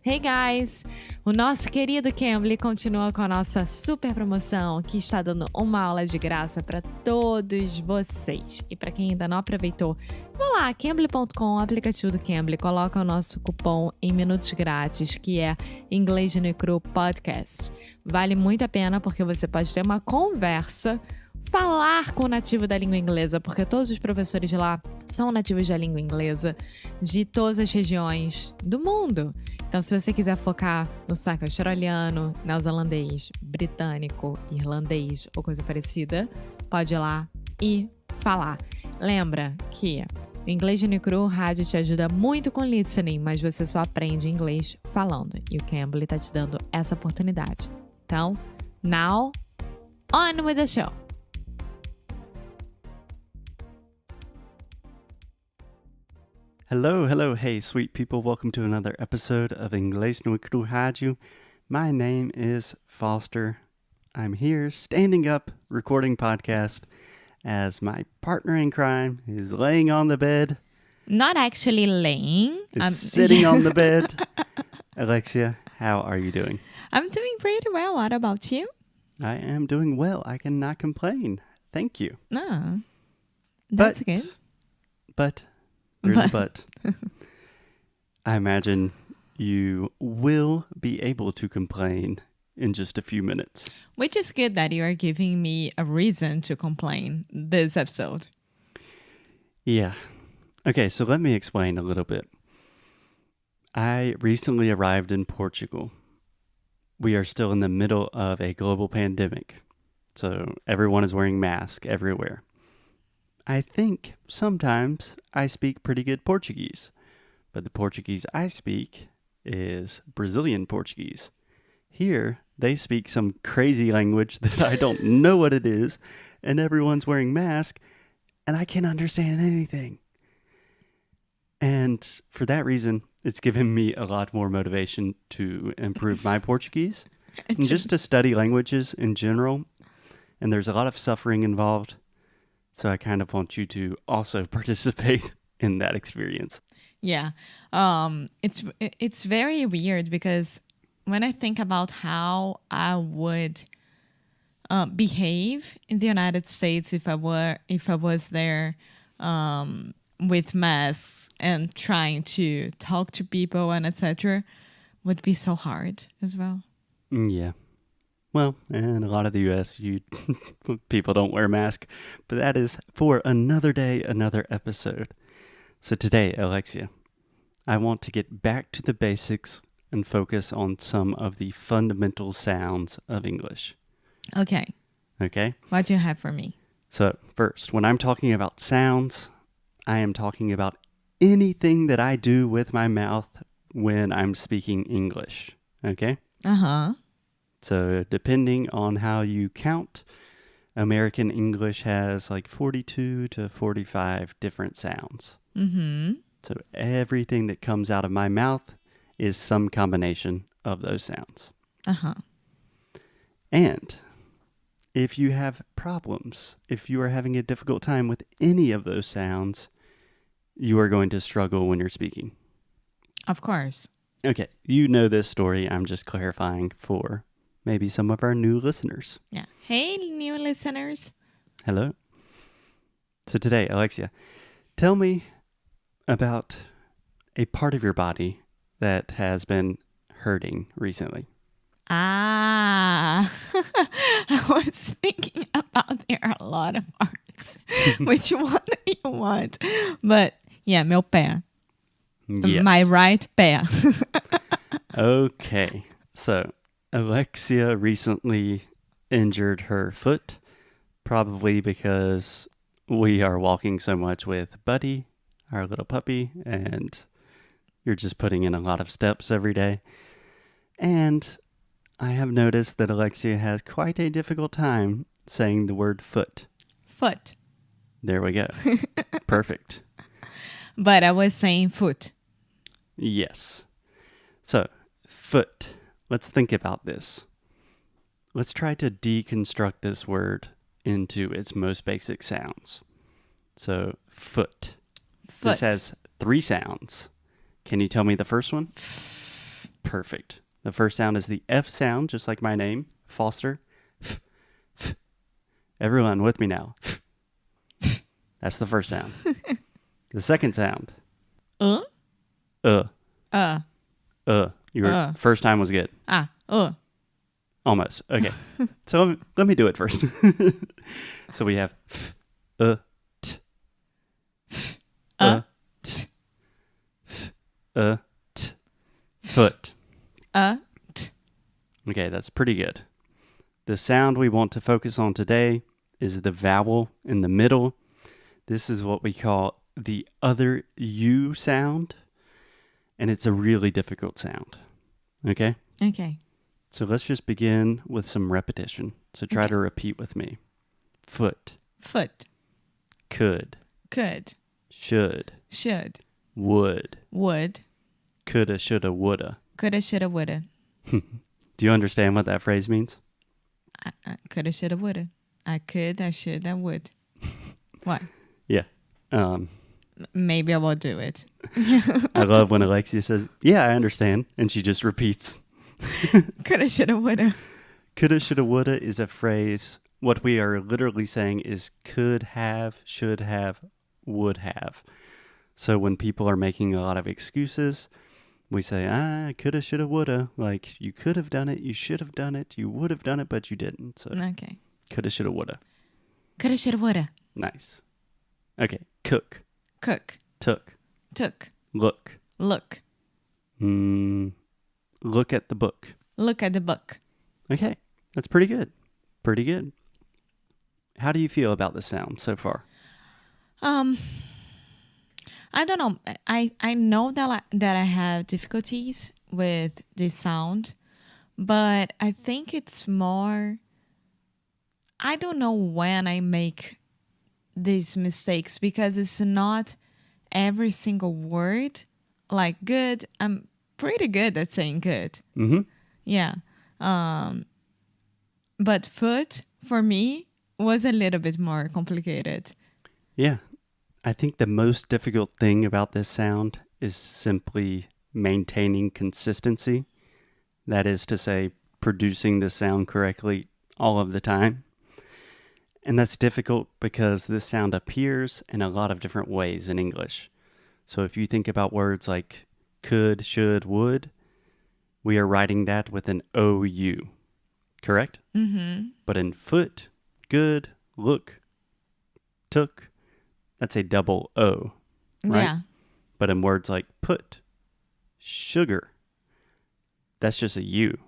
Hey guys! O nosso querido Cambly continua com a nossa super promoção que está dando uma aula de graça para todos vocês. E para quem ainda não aproveitou, vá lá, cambly.com, aplicativo do Cambly, coloca o nosso cupom em minutos grátis, que é Inglês no Cru Podcast. Vale muito a pena porque você pode ter uma conversa, falar com o nativo da língua inglesa, porque todos os professores de lá são nativos da língua inglesa de todas as regiões do mundo. Então, se você quiser focar no sotaque australiano, neozelandês, britânico, irlandês ou coisa parecida, pode ir lá e falar. Lembra que o Inglês no Cru Rádio te ajuda muito com listening, mas você só aprende inglês falando. E o Cambly está te dando essa oportunidade. Então, now, on with the show! Hello, hey sweet people, welcome to another episode of Inglês no Cru Rádio. My name is Foster. I'm here standing up, recording podcast, as my partner in crime is laying on the bed. Not actually laying. I'm sitting on the bed. Alexia, how are you doing? I'm doing pretty well. What about you? I am doing well. I cannot complain. Thank you. No, that's good. But there's a but. I imagine you will be able to complain in just a few minutes. Which is good that you are giving me a reason to complain this episode. Yeah. Okay, so let me explain a little bit. I recently arrived in Portugal. We are still in the middle of a global pandemic, so everyone is wearing masks everywhere. I think sometimes I speak pretty good Portuguese, but the Portuguese I speak is Brazilian Portuguese. Here, they speak some crazy language that I don't know what it is, and everyone's wearing masks, and I can't understand anything. And for that reason, it's given me a lot more motivation to improve my Portuguese and just to study languages in general. And there's a lot of suffering involved. So I kind of want you to also participate in that experience. Yeah. It's very weird because when I think about how I would behave in the United States if I was there with masks and trying to talk to people and etc., would be so hard as well. Yeah. Well, in a lot of the U.S., people don't wear masks, but that is for another day, another episode. So today, Alexia, I want to get back to the basics and focus on some of the fundamental sounds of English. Okay. Okay? What do you have for me? So first, when I'm talking about sounds, I am talking about anything that I do with my mouth when I'm speaking English. Okay? Uh-huh. So depending on how you count, American English has like 42 to 45 different sounds. Mm-hmm. So everything that comes out of my mouth is some combination of those sounds. Uh-huh. And if you have problems, if you are having a difficult time with any of those sounds, you are going to struggle when you're speaking. Of course. Okay, you know this story. I'm just clarifying for maybe some of our new listeners. Yeah. Hey, new listeners. Hello. So today, Alexia, tell me about a part of your body that has been hurting recently. I was thinking about there are a lot of parts. Which one do you want? But yeah, meu pé. Yes. My right pé. Okay. So Alexia recently injured her foot, probably because we are walking so much with Buddy, our little puppy, and you're just putting in a lot of steps every day. And I have noticed that Alexia has quite a difficult time saying the word foot. Foot. There we go. Perfect. But I was saying foot. Yes. So, foot. Let's think about this. Let's try to deconstruct this word into its most basic sounds. So, foot. This has 3 sounds. Can you tell me the first one? Perfect. The first sound is the F sound, just like my name, Foster. F, f. Everyone with me now. F. That's the first sound. The second sound. Uh. Your first time was good. Almost. Okay. So let me do it first. So we have f, t, t, f, t, foot. T. Okay, that's pretty good. The sound we want to focus on today is the vowel in the middle. This is what we call the other U sound, and it's a really difficult sound. Okay? Okay. So let's just begin with some repetition. So try to repeat with me. Foot. Foot. Could. Could. Should. Should. Would. Would. Coulda, shoulda, woulda. Coulda, shoulda, woulda. Do you understand what that phrase means? I coulda, shoulda, woulda. I could, I should, I would. What? Yeah. Maybe I will do it. I love when Alexia says, yeah, I understand. And she just repeats. Coulda, shoulda, woulda. Coulda, shoulda, woulda is a phrase. What we are literally saying is could have, should have, would have. So when people are making a lot of excuses, we say, coulda, shoulda, woulda. Like, you could have done it, you should have done it, you would have done it, but you didn't. So Okay. coulda, shoulda, woulda. Coulda, shoulda, woulda. Nice. Okay. Cook. Cook. Took. Took. Look. Look. Look at the book. Look at the book. Okay. That's pretty good. Pretty good. How do you feel about the sound so far? I don't know. I know that I have difficulties with the sound, but I think it's more, I don't know when I make these mistakes because it's not every single word. Like good, I'm pretty good at saying good. Mm-hmm. Yeah. But foot for me was a little bit more complicated. Yeah. I think the most difficult thing about this sound is simply maintaining consistency. That is to say, producing the sound correctly all of the time. And that's difficult because this sound appears in a lot of different ways in English. So if you think about words like could, should, would, we are writing that with an OU, correct? Mm-hmm. But in foot, good, look, took, that's a double O, right? Yeah. But in words like put, sugar, that's just a U.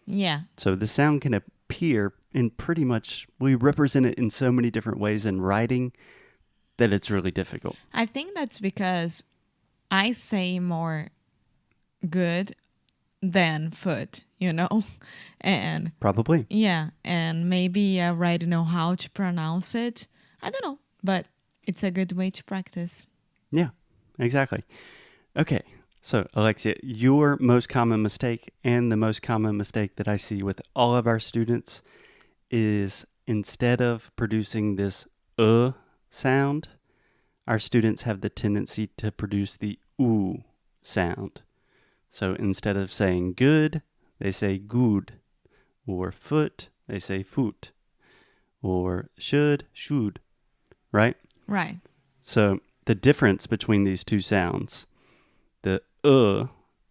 Yeah. So the sound can appear in pretty much, we represent it in so many different ways in writing that it's really difficult. I think that's because I say more good than foot, you know? And Probably. yeah, and maybe I already know how to pronounce it. I don't know, but it's a good way to practice. Yeah, exactly. Okay, so Alexia, your most common mistake and the most common mistake that I see with all of our students is instead of producing this sound, our students have the tendency to produce the sound. So instead of saying good, they say good. Or foot, they say foot. Or should, right? Right. So the difference between these two sounds, the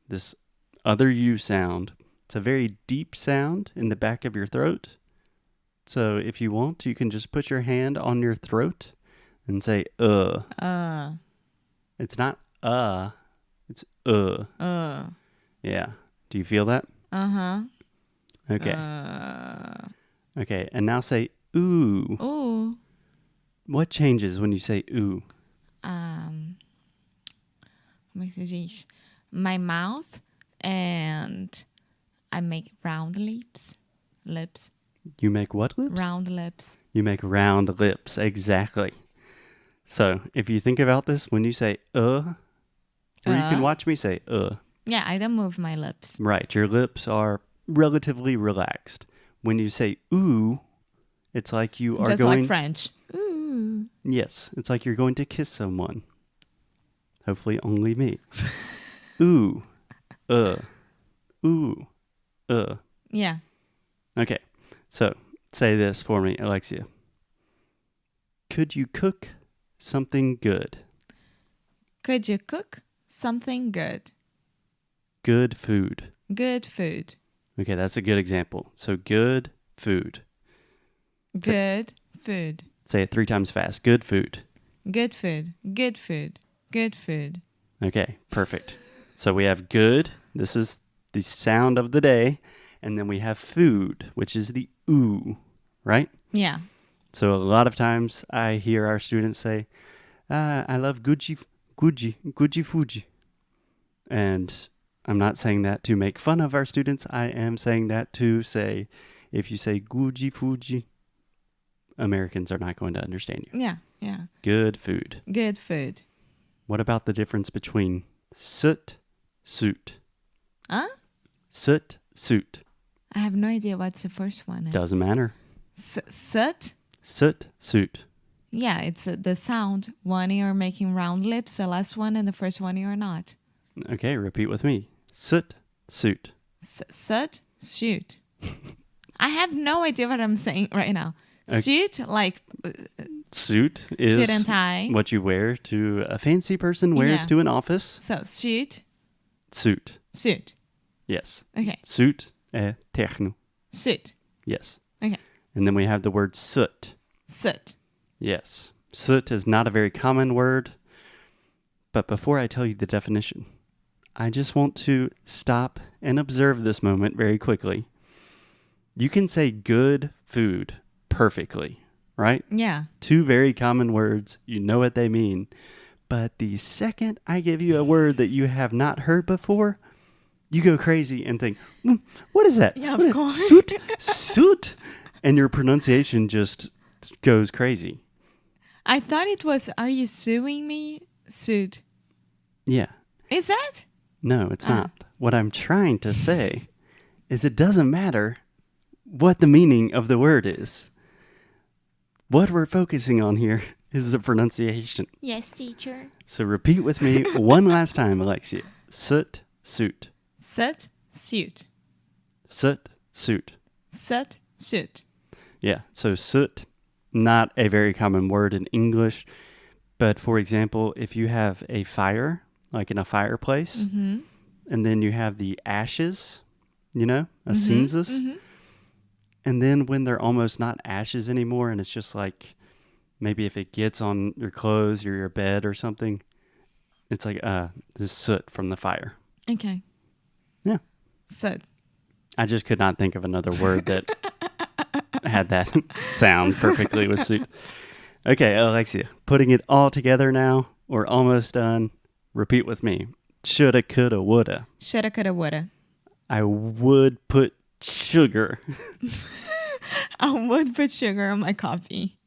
this other U sound, it's a very deep sound in the back of your throat. So if you want, you can just put your hand on your throat and say It's not it's Yeah. Do you feel that? Uh-huh. Okay. Okay, and now say ooh. Ooh. What changes when you say ooh? Como é que se diz? My mouth, and I make round lips. You make what lips? Round lips. You make round lips, exactly. So if you think about this, when you say or you can watch me say Yeah, I don't move my lips. Right, your lips are relatively relaxed. When you say ooh, it's like you are Just going... like French. Ooh. Yes, it's like you're going to kiss someone. Hopefully only me. Ooh, ooh, Yeah. Okay, so say this for me, Alexia. Could you cook something good? Could you cook something good? Good food. Good food. Okay, that's a good example. So good food. Good food. Say it 3 times fast. Good food. Good food. Good food. Good food. Okay, perfect. So we have good. This is the sound of the day. And then we have food, which is the ooh, right? Yeah. So a lot of times I hear our students say, I love Gucci Fuji. And I'm not saying that to make fun of our students. I am saying that to say, if you say Gucci Fuji, Americans are not going to understand you. Yeah. Yeah. Good food. Good food. What about the difference between soot, suit? Huh? Soot, suit. I have no idea what's the first one. Doesn't matter. Soot? Soot, suit. Yeah, it's the sound. One you're making round lips, the last one, and the first one you're not. Okay, repeat with me. Soot, suit. Soot, suit. I have no idea what I'm saying right now. Suit, like Suit is suit and tie. what you wear to a fancy person wears to an office. So, suit. Suit. Suit. Yes. Okay. Suit é terno. Suit. Yes. Okay. And then we have the word soot. Soot. Yes. Soot is not a very common word. But before I tell you the definition, I just want to stop and observe this moment very quickly. You can say good food perfectly, right? Yeah. 2 very common words. You know what they mean. But the second I give you a word that you have not heard before, you go crazy and think, what is that? Yeah, What of is- course. Soot? Soot? And your pronunciation just goes crazy. I thought it was, are you suing me? Suit. Yeah. Is that? No, it's not. What I'm trying to say is it doesn't matter what the meaning of the word is. What we're focusing on here is the pronunciation. Yes, teacher. So repeat with me one last time, Alexia. Soot, suit. Soot, suit. Soot, suit. Soot, suit. Yeah, so soot, not a very common word in English. But for example, if you have a fire, like in a fireplace, and then you have the ashes, as cinzas, and then when they're almost not ashes anymore, and it's just like, maybe if it gets on your clothes or your bed or something, it's like, this soot from the fire. Okay. Yeah. Soot. I just could not think of another word that had that sound perfectly with soot. Okay, Alexia, putting it all together now. We're almost done. Repeat with me. Shoulda, coulda, woulda. Shoulda, coulda, woulda. I would put sugar. I would put sugar on my coffee.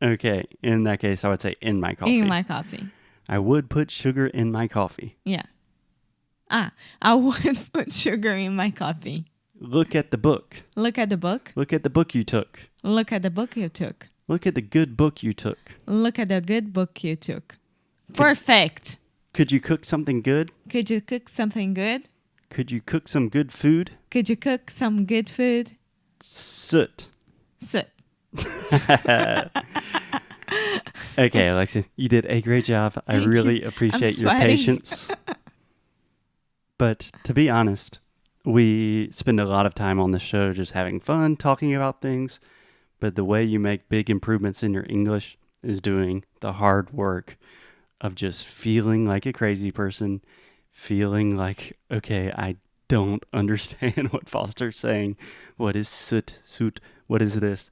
Okay, in that case, I would say in my coffee. In my coffee. I would put sugar in my coffee. Yeah. I would put sugar in my coffee. Look at the book. Look at the book. Look at the book you took. Look at the book you took. Look at the good book you took. Look at the good book you took. Perfect. Could you cook something good? Could you cook something good? Could you cook some good food? Could you cook some good food? Soot. Soot. Okay, Alexia, you did a great job. I Thank really you. appreciate I'm your sweating. patience. But to be honest, we spend a lot of time on the show just having fun, talking about things. But the way you make big improvements in your English is doing the hard work of just feeling like a crazy person, feeling like, okay, I don't understand what Foster's saying. What is soot, suit? What is this?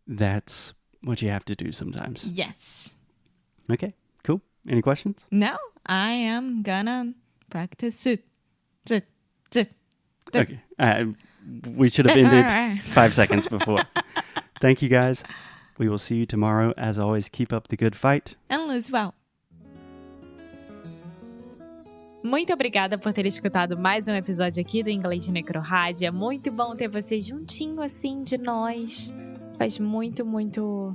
That's what you have to do sometimes. Yes. Okay, cool. Any questions? No, I am gonna practice soot. Soot. Soot. Okay. We should have ended 5 seconds before. Thank you, guys. We will see you tomorrow. As always, keep up the good fight. And lose well. Muito obrigada por ter escutado mais um episódio aqui do Inglês de Necrorádio. É muito bom ter você juntinho assim de nós. Faz muito, muito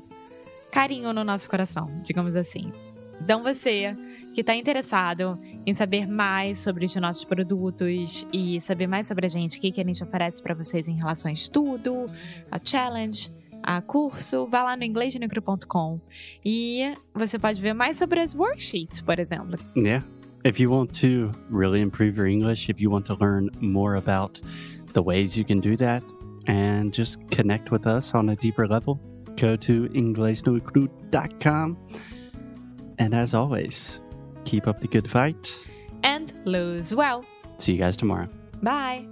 carinho no nosso coração, digamos assim. Então você que está interessado em saber mais sobre os nossos produtos e saber mais sobre a gente, o que a gente oferece para vocês em relação a estudo, a challenge, a curso, vá lá no inglêsdenecro.com e você pode ver mais sobre as worksheets, por exemplo. Yeah. If you want to really improve your English, if you want to learn more about the ways you can do that and just connect with us on a deeper level, go to inglesnocru.com. And as always, keep up the good fight. And lose well. See you guys tomorrow. Bye.